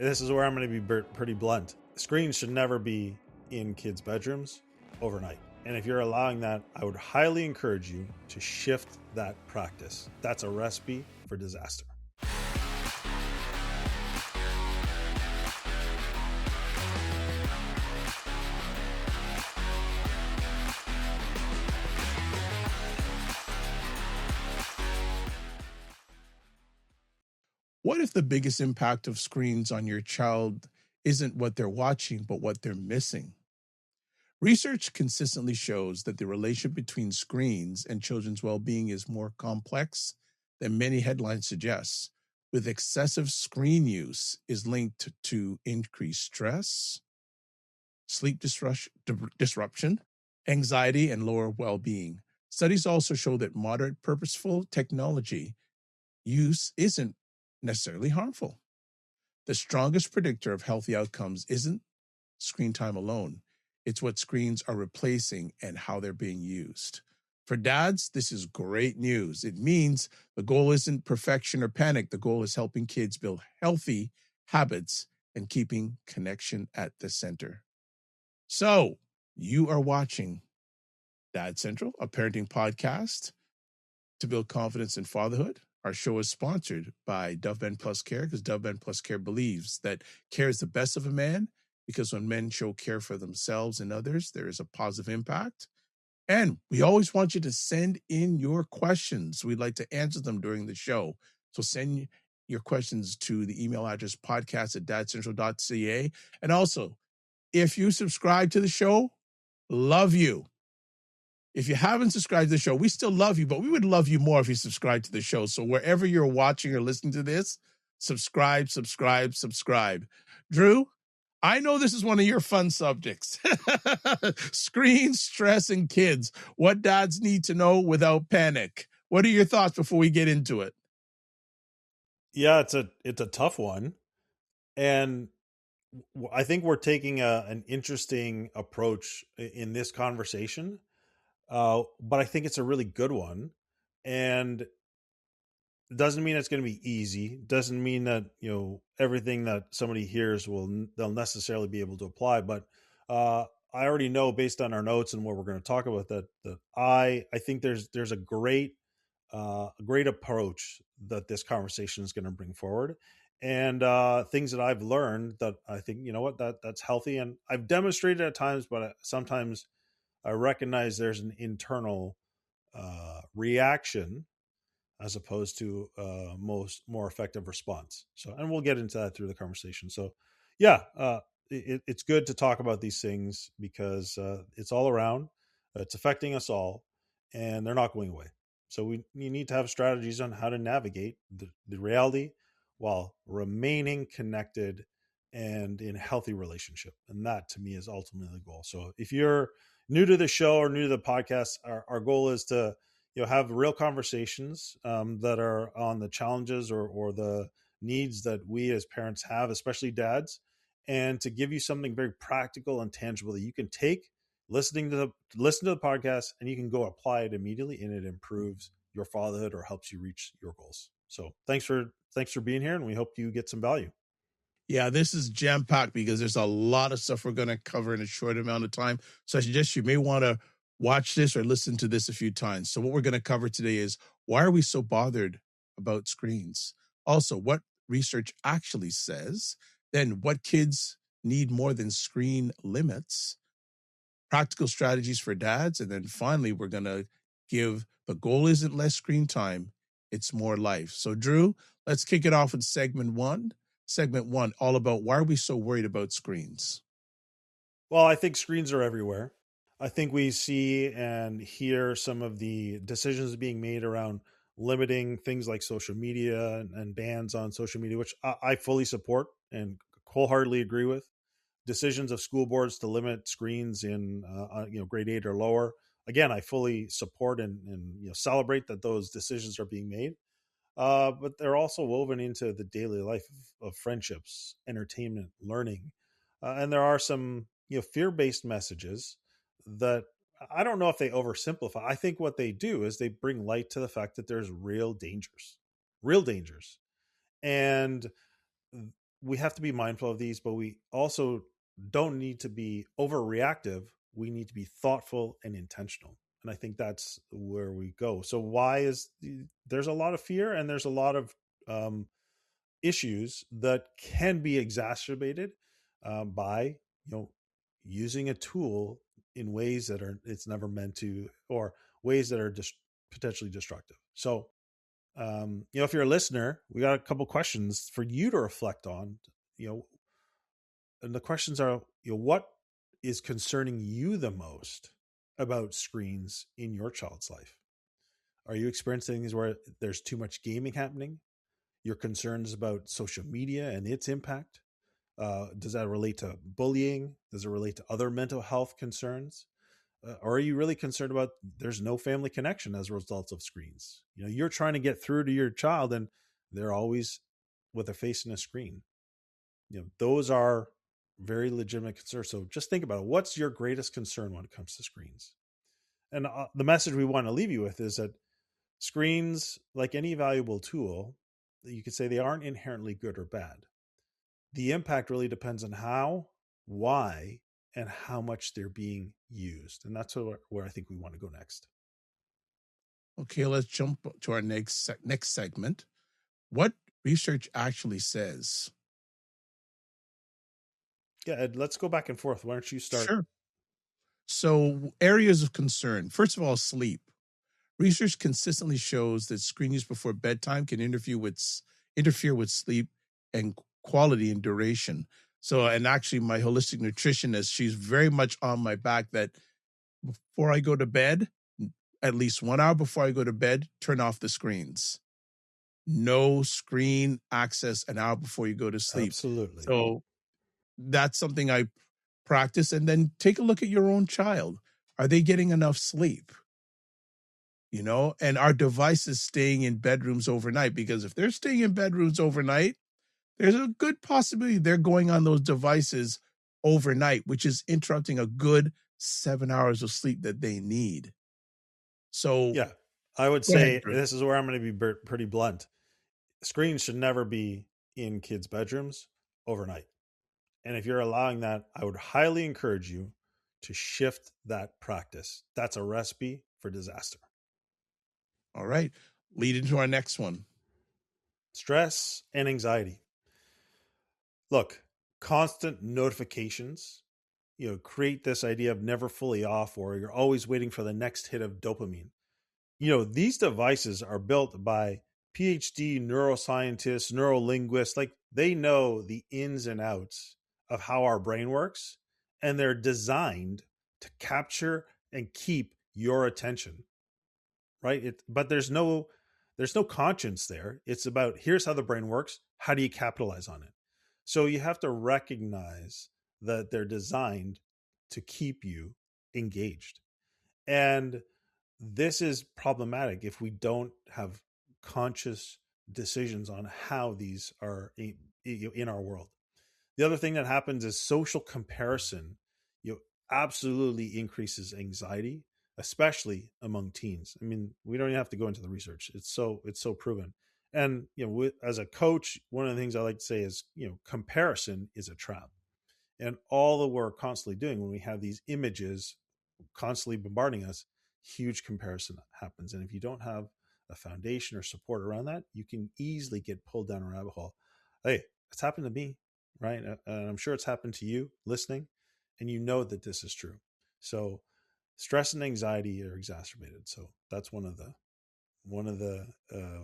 this is where I'm going to be pretty blunt. Screens should never be in kids' bedrooms overnight. And if you're allowing that, I would highly encourage you to shift that practice. That's a recipe for disaster. What if the biggest impact of screens on your child isn't what they're watching, but what they're missing? Research consistently shows that the relationship between screens and children's well being is more complex than many headlines suggest, with excessive screen use is linked to increased stress, sleep disruption, anxiety, and lower well being. Studies also show that moderate, purposeful technology use isn't necessarily harmful. The strongest predictor of healthy outcomes isn't screen time alone, it's what screens are replacing and how they're being used. For dads, this is great news. It means the goal isn't perfection or panic. The goal is helping kids build healthy habits and keeping connection at the center. So, you are watching Dad Central, a parenting podcast to build confidence in fatherhood. Our show is sponsored by Dove Men Plus Care because Dove Men Plus Care believes that care is the best of a man, because when men show care for themselves and others, there is a positive impact. And we always want you to send in your questions. We'd like to answer them during the show. So send your questions to the email address podcast@dadcentral.ca. And also, if you subscribe to the show, love you. If you haven't subscribed to the show, we still love you, but we would love you more if you subscribe to the show. So wherever you're watching or listening to this, subscribe. Drew, I know this is one of your fun subjects. Screen, stress, and kids. What dads need to know without panic. What are your thoughts before we get into it? Yeah, it's a tough one. And I think we're taking an interesting approach in this conversation. But I think it's a really good one. And it doesn't mean it's going to be easy. Doesn't mean that, everything that somebody hears they'll necessarily be able to apply. But I already know, based on our notes and what we're going to talk about, that I think there's a great approach that this conversation is going to bring forward, and things that I've learned that I think, that's healthy, and I've demonstrated at times, but sometimes I recognize there's an internal reaction as opposed to more effective response. So, and we'll get into that through the conversation. So, yeah, it's good to talk about these things because it's all around. It's affecting us all, and they're not going away. So we need to have strategies on how to navigate the reality while remaining connected and in a healthy relationship. And that, to me, is ultimately the goal. So if you're new to the show or new to the podcast, our goal is to have real conversations that are on the challenges or the needs that we as parents have, especially dads, and to give you something very practical and tangible that you can take, listen to the podcast, and you can go apply it immediately, and it improves your fatherhood or helps you reach your goals. So thanks for being here, and we hope you get some value. Yeah, this is jam-packed because there's a lot of stuff we're going to cover in a short amount of time. So I suggest you may want to watch this or listen to this a few times. So what we're going to cover today is, why are we so bothered about screens? Also, what research actually says. Then, what kids need more than screen limits, practical strategies for dads. And then finally, we're going to give the goal isn't less screen time, it's more life. So Drew, let's kick it off with segment one. Segment one, all about why are we so worried about screens? Well, I think screens are everywhere. I think we see and hear some of the decisions being made around limiting things like social media and bans on social media, which I fully support and wholeheartedly agree with. Decisions of school boards to limit screens in grade 8 or lower. Again, I fully support and celebrate that those decisions are being made. But they're also woven into the daily life of friendships, entertainment, learning, and there are some fear-based messages that I don't know if they oversimplify. I think what they do is they bring light to the fact that there's real dangers, and we have to be mindful of these, but we also don't need to be overreactive. We need to be thoughtful and intentional. And I think that's where we go. So why is there's a lot of fear and there's a lot of um, issues that can be exacerbated by using a tool in ways that are it's never meant to, or ways that are just potentially destructive. So if you're a listener, we got a couple questions for you to reflect on. You know, and the questions are, what is concerning you the most about screens in your child's life? Are you experiencing things where there's too much gaming happening? Your concerns about social media and its impact? Does that relate to bullying? Does it relate to other mental health concerns? Or are you really concerned about there's no family connection as a result of screens? You're trying to get through to your child and they're always with a face in a screen. Those are very legitimate concerns. So just think about it. What's your greatest concern when it comes to screens? And the message we want to leave you with is that screens, like any valuable tool, you could say they aren't inherently good or bad. The impact really depends on how, why, and how much they're being used. And that's where I think we want to go next. Okay, let's jump to our next segment. What research actually says. Yeah, Ed, let's go back and forth. Why don't you start? Sure. So, areas of concern. First of all, sleep. Research consistently shows that screen use before bedtime can interfere with sleep and quality and duration. So, and actually, my holistic nutritionist, she's very much on my back that before I go to bed, at least 1 hour before I go to bed, turn off the screens. No screen access an hour before you go to sleep. Absolutely. So that's something I practice. And then take a look at your own child. Are they getting enough sleep? And are devices staying in bedrooms overnight? Because if they're staying in bedrooms overnight, there's a good possibility they're going on those devices overnight, which is interrupting a good 7 hours of sleep that they need. So Yeah. I would go ahead, say Drew. this is where I'm going to be pretty blunt. Screens should never be in kids' bedrooms overnight. And if you're allowing that, I would highly encourage you to shift that practice. That's a recipe for disaster. All right. Lead into our next one. Stress and anxiety. Look, constant notifications, create this idea of never fully off, or you're always waiting for the next hit of dopamine. These devices are built by PhD neuroscientists, neurolinguists. Like, they know the ins and outs of how our brain works, and they're designed to capture and keep your attention, right? But there's no conscience there. It's about, here's how the brain works. How do you capitalize on it? So you have to recognize that they're designed to keep you engaged. And this is problematic if we don't have conscious decisions on how these are in our world. The other thing that happens is social comparison, you know, absolutely increases anxiety, especially among teens. I mean, we don't even have to go into the research. It's so proven. And as a coach, one of the things I like to say is, comparison is a trap. And all that we're constantly doing when we have these images constantly bombarding us, huge comparison happens. And if you don't have a foundation or support around that, you can easily get pulled down a rabbit hole. Hey, it's happened to me, right? And I'm sure it's happened to you listening, and you know that this is true. So stress and anxiety are exacerbated. So that's one of the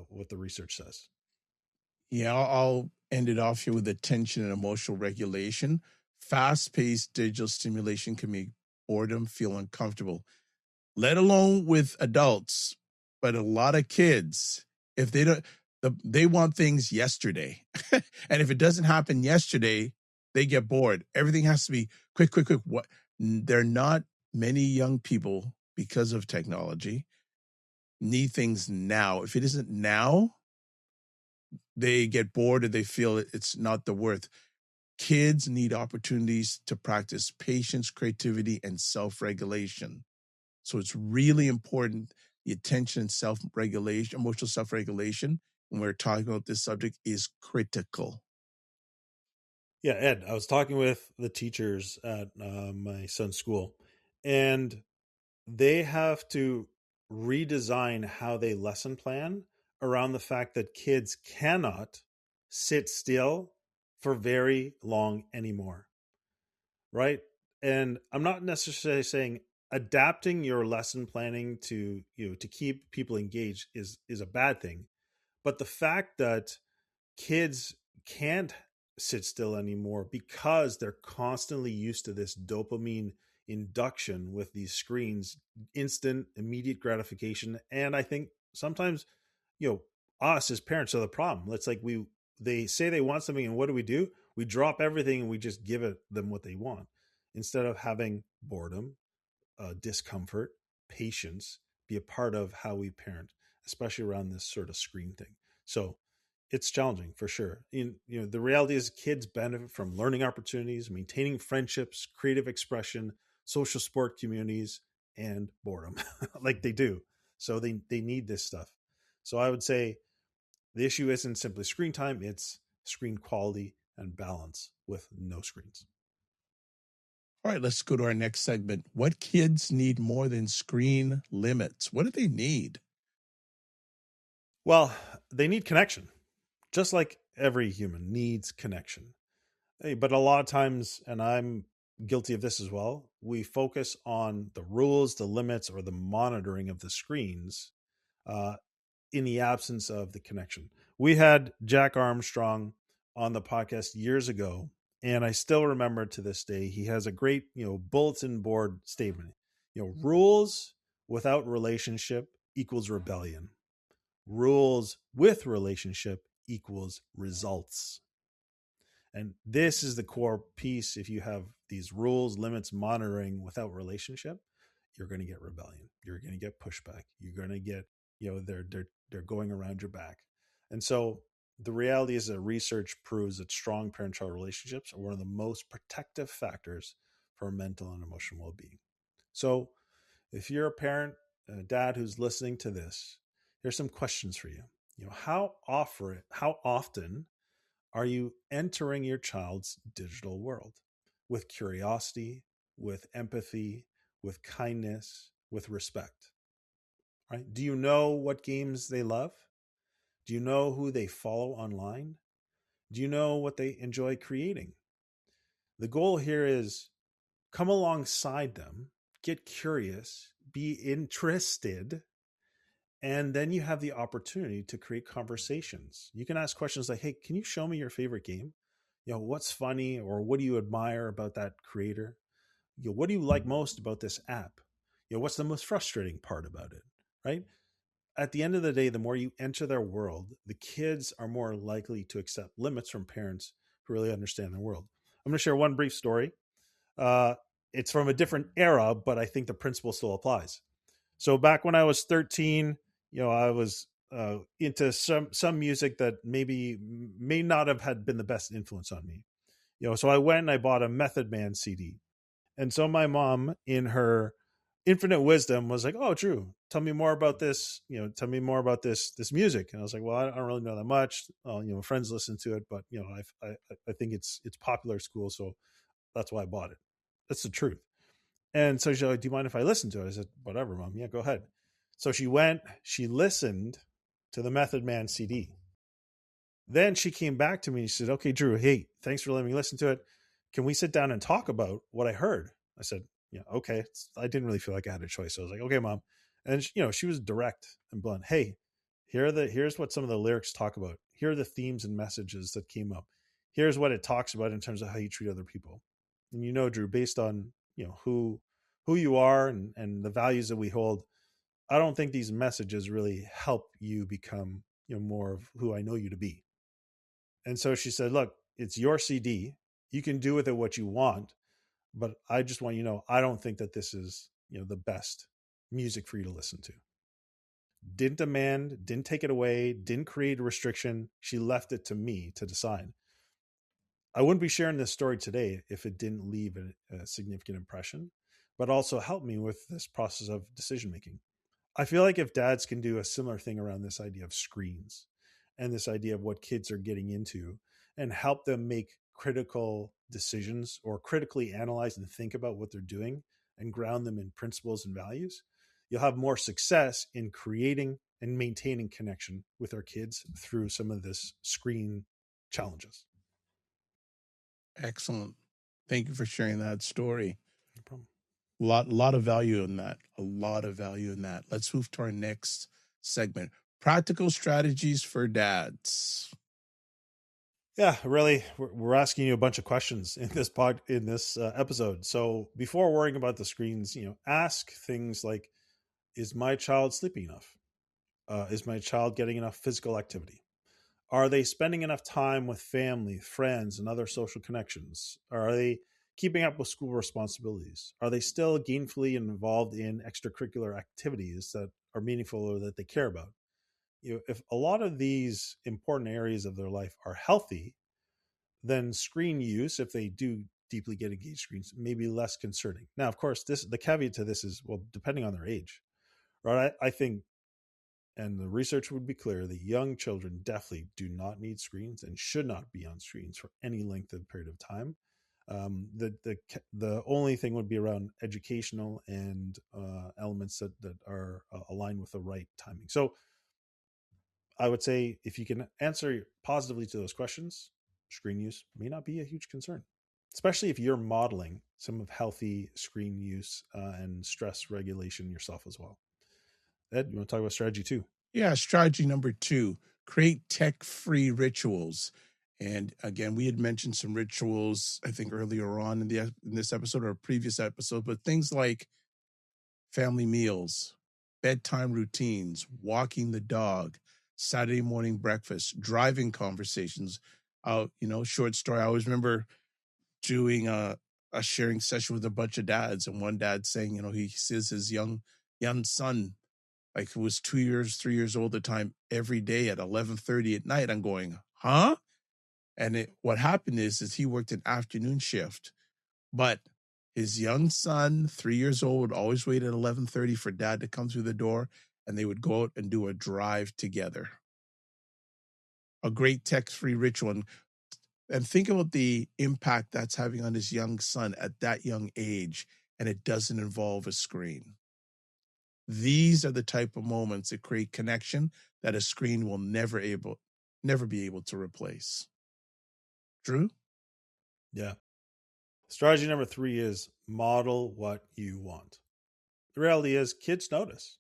what the research says. Yeah, I'll end it off here with attention and emotional regulation. Fast paced digital stimulation can make boredom feel uncomfortable, let alone with adults. But a lot of kids, if they don't, they want things yesterday. And if it doesn't happen yesterday, they get bored. Everything has to be quick, quick, quick. What? They're not many young people because of technology need things now. If it isn't now, they get bored or they feel it's not the worth. Kids need opportunities to practice patience, creativity, and self regulation. So it's really important. The attention and self regulation, emotional self regulation, when we're talking about this subject, is critical. Yeah, Ed, I was talking with the teachers at my son's school, and they have to redesign how they lesson plan around the fact that kids cannot sit still for very long anymore, right? And I'm not necessarily saying adapting your lesson planning to, to keep people engaged is a bad thing, but the fact that kids can't sit still anymore because they're constantly used to this dopamine induction with these screens, instant immediate gratification. And I think sometimes, you know us as parents are the problem. It's like they say they want something, and what do? We drop everything and we just give them what they want, instead of having boredom, discomfort, patience be a part of how we parent, especially around this sort of screen thing. So it's challenging for sure. The reality is kids benefit from learning opportunities, maintaining friendships, creative expression, social sport communities, and boredom, like they do. So they need this stuff. So I would say the issue isn't simply screen time; it's screen quality and balance with no screens. All right, let's go to our next segment. What kids need more than screen limits? What do they need? Well, they need connection, just like every human needs connection. Hey, but a lot of times, and I'm guilty of this as well, we focus on the rules, the limits, or the monitoring of the screens, uh, in the absence of the connection. We had Jack Armstrong on the podcast years ago, and I still remember to this day. He has a great, bulletin board statement. Rules without relationship equals rebellion. Rules with relationship equals results. And this is the core piece. If you have these rules, limits, monitoring without relationship, you're going to get rebellion. You're going to get pushback. You're going to get, they're going around your back. And so the reality is that research proves that strong parent-child relationships are one of the most protective factors for mental and emotional well-being. So if you're a parent, a dad who's listening to this, here's some questions for you. How often are you entering your child's digital world with curiosity, with empathy, with kindness, with respect? Right? Do you know what games they love? Do you know who they follow online? Do you know what they enjoy creating? The goal here is come alongside them, get curious, be interested, and then you have the opportunity to create conversations. You can ask questions like, hey, can you show me your favorite game? What's funny, or what do you admire about that creator? What do you like most about this app? What's the most frustrating part about it? Right? At the end of the day, the more you enter their world, the kids are more likely to accept limits from parents who really understand their world. I'm going to share one brief story. Uh, it's from a different era, but I think the principle still applies. So back when I was 13, I was into some music that may not have had been the best influence on me. So I went and I bought a Method Man CD. And so my mom, in her infinite wisdom, was like, "Oh, Drew, tell me more about this. Tell me more about this music." And I was like, "Well, I don't really know that much. Friends listen to it, but I think it's popular at school, so that's why I bought it. That's the truth." And so she's like, "Do you mind if I listen to it?" I said, "Whatever, mom. Yeah, go ahead." So she listened to the Method Man CD. Then she came back to me and she said, "Okay, Drew, hey, thanks for letting me listen to it. Can we sit down and talk about what I heard?" I said, "Yeah, okay." I didn't really feel like I had a choice. So I was like, "Okay, mom." And she was direct and blunt. "Hey, here's what some of the lyrics talk about. Here are the themes and messages that came up. Here's what it talks about in terms of how you treat other people." And Drew, based on who you are and the values that we hold, I don't think these messages really help you become more of who I know you to be. And so she said, "Look, it's your CD. You can do with it what you want, but I just want you to know I don't think that this is, the best music for you to listen to." Didn't demand, didn't take it away, didn't create a restriction. She left it to me to decide. I wouldn't be sharing this story today if it didn't leave a significant impression, but also help me with this process of decision making. I feel like if dads can do a similar thing around this idea of screens and this idea of what kids are getting into, and help them make critical decisions or critically analyze and think about what they're doing and ground them in principles and values, you'll have more success in creating and maintaining connection with our kids through some of this screen challenges. Excellent. Thank you for sharing that story. No problem. Lot of value in that. A lot of value in that. Let's move to our next segment. Practical strategies for dads. Yeah, really, we're asking you a bunch of questions in this episode. So before worrying about the screens, ask things like: Is my child sleeping enough? Is my child getting enough physical activity? Are they spending enough time with family, friends, and other social connections? Are they keeping up with school responsibilities? Are they still gainfully involved in extracurricular activities that are meaningful or that they care about? If a lot of these important areas of their life are healthy, then screen use, if they do deeply get engaged screens, may be less concerning. Now, of course, the caveat to this is, well, depending on their age, right? I think, and the research would be clear, that young children definitely do not need screens and should not be on screens for any length of period of time. The only thing would be around educational and elements that are aligned with the right timing. So I would say if you can answer positively to those questions, screen use may not be a huge concern, especially if you're modeling some of healthy screen use and stress regulation yourself as well. Ed, you want to talk about strategy two? Yeah, strategy number 2, create tech-free rituals. And again, we had mentioned some rituals, I think earlier on in this episode or a previous episode, but things like family meals, bedtime routines, walking the dog, Saturday morning breakfast, driving conversations. Short story. I always remember doing a sharing session with a bunch of dads, and one dad saying, he sees his young son, like who was 2 years, 3 years old at the time, every day at 11:30 at night. I'm going, huh? And what happened is he worked an afternoon shift, but his young son, 3 years old, would always wait at 11:30 for dad to come through the door, and they would go out and do a drive together. A great text-free ritual. And think about the impact that's having on his young son at that young age, and it doesn't involve a screen. These are the type of moments that create connection that a screen will never be able to replace. Drew? Yeah. Strategy number three is model what you want. The reality is, kids notice.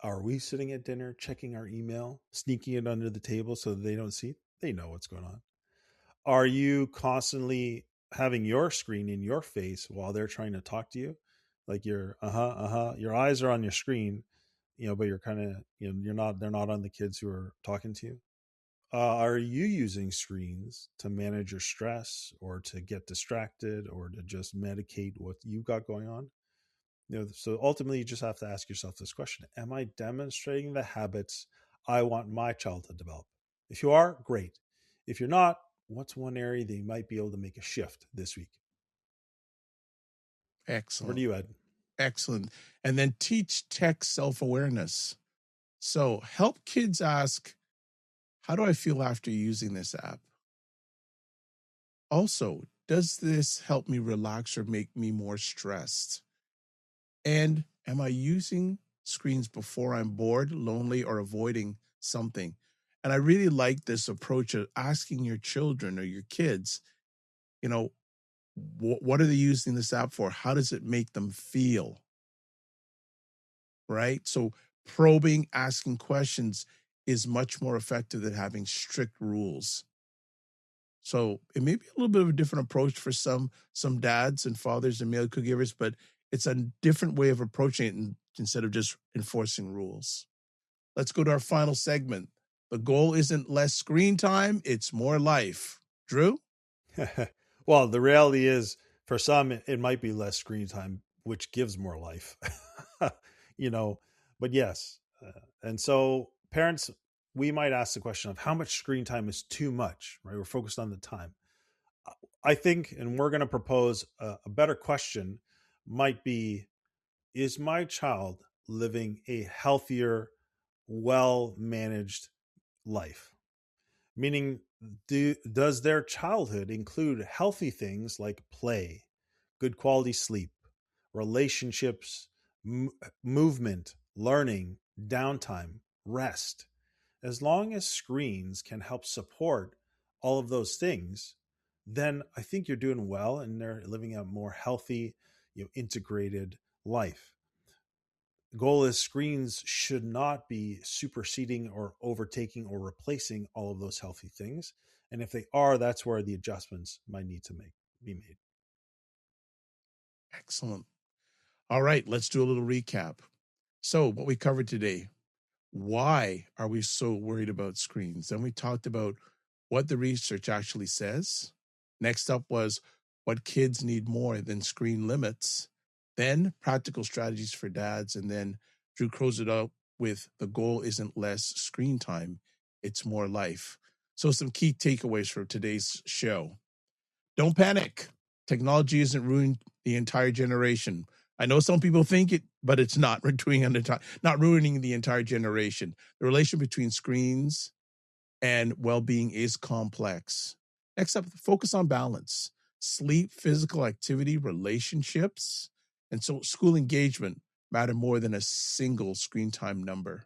Are we sitting at dinner, checking our email, sneaking it under the table so that they don't see it? They know what's going on. Are you constantly having your screen in your face while they're trying to talk to you? Like you're, your eyes are on your screen, but you're kind of, they're not on the kids who are talking to you. Are you using screens to manage your stress or to get distracted or to just medicate what you've got going on? So ultimately, you just have to ask yourself this question: Am I demonstrating the habits I want my child to develop? If you are, great. If you're not, what's one area that you might be able to make a shift this week? Over to Excellent. you, Ed. Excellent. And then teach tech self awareness. So help kids ask, how do I feel after using this app? Also, does this help me relax or make me more stressed? And am I using screens before I'm bored, lonely, or avoiding something? And I really like this approach of asking your children or your kids, you know, what are they using this app for? How does it make them feel? Right? So probing, asking questions is much more effective than having strict rules. So it may be a little bit of a different approach for some dads and fathers and male caregivers, but it's a different way of approaching it instead of just enforcing rules. Let's go to our final segment. The goal isn't less screen time, it's more life. Drew? Well, the reality is, for some, it might be less screen time, which gives more life. you know, but yes. And so, parents, we might ask the question of how much screen time is too much, right? We're focused on the time. I think, and we're going to propose a better question might be: Is my child living a healthier, well managed life? meaning does their childhood include healthy things like play, good quality sleep, relationships, movement, learning, downtime, rest? As long as screens can help support all of those things, then I think you're doing well and they're living a more healthy, integrated life. The goal is screens should not be superseding or overtaking or replacing all of those healthy things. And if they are, that's where the adjustments might need to be made. Excellent. All right, let's do a little recap. So, what we covered today: why are we so worried about screens? Then we talked about what the research actually says. Next up was what kids need more than screen limits. Then practical strategies for dads. And then Drew closed it out with the goal isn't less screen time, it's more life. So, some key takeaways for today's show: don't panic. Technology isn't ruining the entire generation. I know some people think it, but it's not not ruining the entire generation. The relation between screens and well-being is complex. Next up, focus on balance. Sleep, physical activity, relationships, and so school engagement matter more than a single screen time number.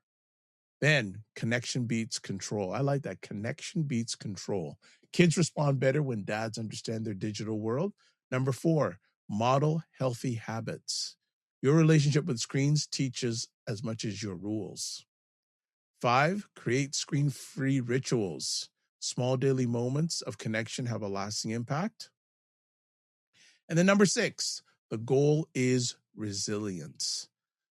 Then connection beats control. I like that. Connection beats control. Kids respond better when dads understand their digital world. Number four, model healthy habits. Your relationship with screens teaches as much as your rules. Five, create screen free rituals. Small daily moments of connection have a lasting impact. And then number six, the goal is resilience.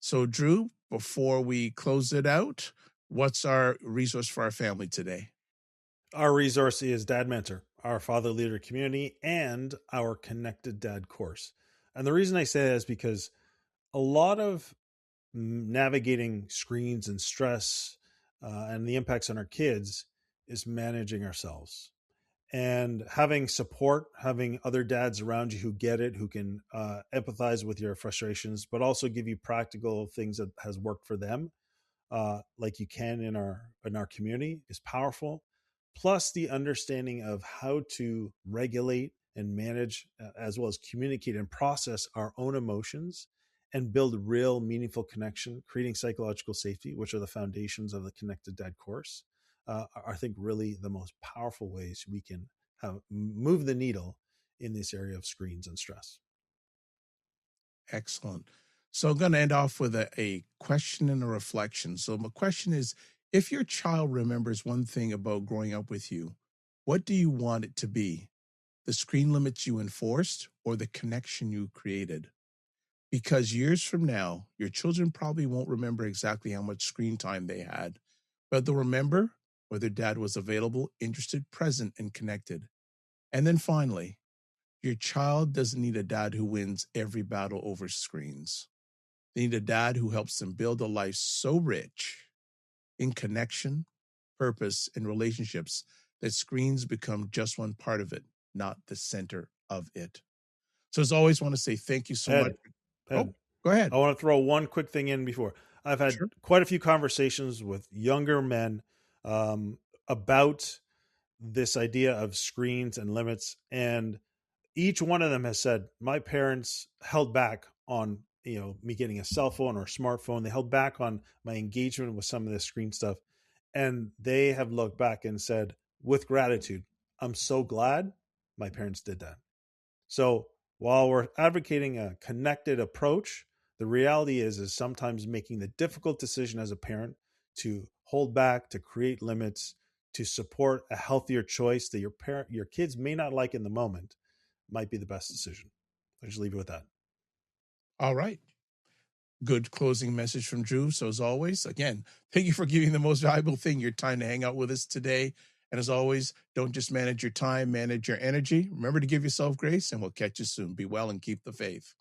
So, Drew, before we close it out, what's our resource for our family today? Our resource is Dad Mentor, our father leader community, and our Connected Dad course. And the reason I say that is because a lot of navigating screens and stress and the impacts on our kids is managing ourselves and having support, having other dads around you who get it, who can empathize with your frustrations, but also give you practical things that has worked for them, like you can in our community, is powerful. Plus, the understanding of how to regulate and manage, as well as communicate and process our own emotions and build real meaningful connection, creating psychological safety, which are the foundations of the Connected Dad course, are, I think, really the most powerful ways we can move the needle in this area of screens and stress. Excellent. So, I'm going to end off with a question and a reflection. So, my question is, if your child remembers one thing about growing up with you, what do you want it to be? The screen limits you enforced or the connection you created? Because years from now, your children probably won't remember exactly how much screen time they had, but they'll remember whether dad was available, interested, present, and connected. And then finally, your child doesn't need a dad who wins every battle over screens. They need a dad who helps them build a life so rich in connection, purpose, and relationships that screens become just one part of it, not the center of it. So, as always, I want to say thank you so much. Ed, Oh, Ed, go ahead. I want to throw one quick thing in before. I've had Sure. quite a few conversations with younger men um, about this idea of screens and limits, and each one of them has said, my parents held back on me getting a cell phone or a smartphone. They held back on my engagement with some of this screen stuff, and they have looked back and said with gratitude, I'm so glad my parents did that. So while we're advocating a connected approach, the reality is sometimes making the difficult decision as a parent to hold back, to create limits, to support a healthier choice that your kids may not like in the moment might be the best decision. I just leave it with that. All right. Good closing message from Drew. So, as always, again, thank you for giving the most valuable thing, your time, to hang out with us today. And as always, don't just manage your time, manage your energy. Remember to give yourself grace, and we'll catch you soon. Be well and keep the faith.